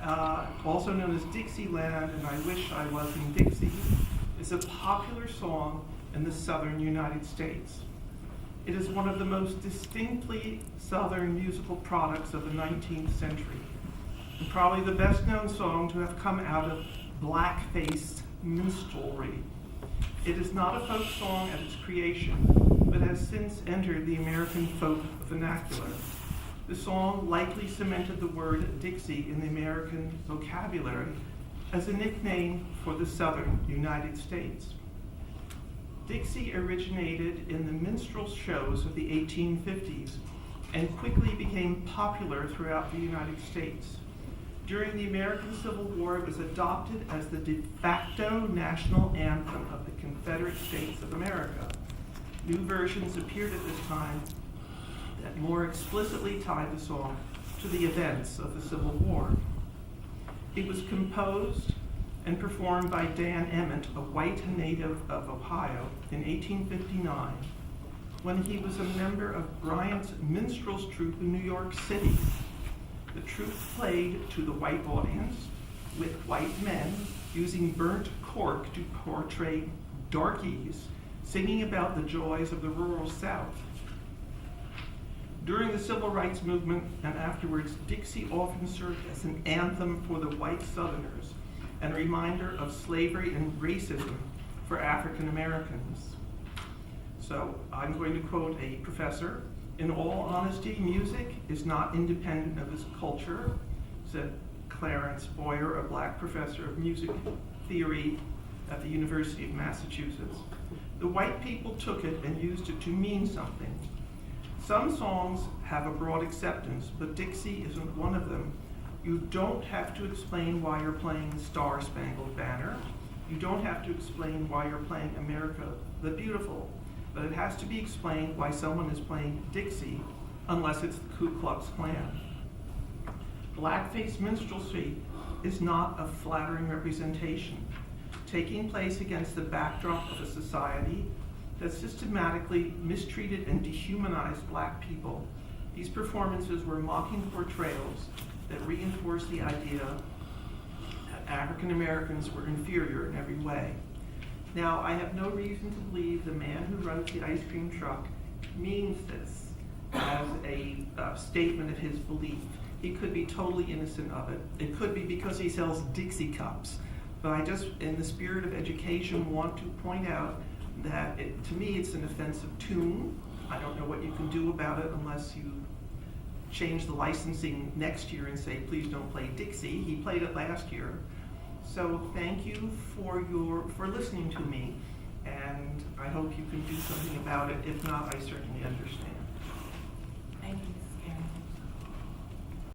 also known as Dixieland and I Wish I Was in Dixie, is a popular song in the southern United States. It is one of the most distinctly southern musical products of the 19th century, and probably the best known song to have come out of black-faced minstrelsy. It is not a folk song at its creation, but has since entered the American folk vernacular. The song likely cemented the word Dixie in the American vocabulary as a nickname for the southern United States. Dixie originated in the minstrel shows of the 1850s and quickly became popular throughout the United States. During the American Civil War, it was adopted as the de facto national anthem of the Confederate States of America. New versions appeared at this time that more explicitly tied the song to the events of the Civil War. It was composed and performed by Dan Emmett, a white native of Ohio, in 1859, when he was a member of Bryant's minstrels troupe in New York City. The troupe played to the white audience with white men using burnt cork to portray darkies singing about the joys of the rural South. During the Civil Rights Movement and afterwards, Dixie often served as an anthem for the white Southerners and a reminder of slavery and racism for African Americans. So I'm going to quote a professor. "In all honesty, music is not independent of its culture," said Clarence Boyer, a black professor of music theory at the University of Massachusetts. The white people took it and used it to mean something. Some songs have a broad acceptance, but Dixie isn't one of them. You don't have to explain why you're playing the Star-Spangled Banner. You don't have to explain why you're playing America the Beautiful. But it has to be explained why someone is playing Dixie, unless it's the Ku Klux Klan. Blackface minstrelsy is not a flattering representation, taking place against the backdrop of a society that systematically mistreated and dehumanized black people. These performances were mocking portrayals that reinforced the idea that African Americans were inferior in every way. Now, I have no reason to believe the man who runs the ice cream truck means this as a statement of his belief. He could be totally innocent of it. It could be because he sells Dixie cups. But I just, in the spirit of education, want to point out that to me it's an offensive tune. I don't know what you can do about it unless you change the licensing next year and say, please don't play Dixie. He played it last year. So thank you for listening to me, and I hope you can do something about it. If not, I certainly understand.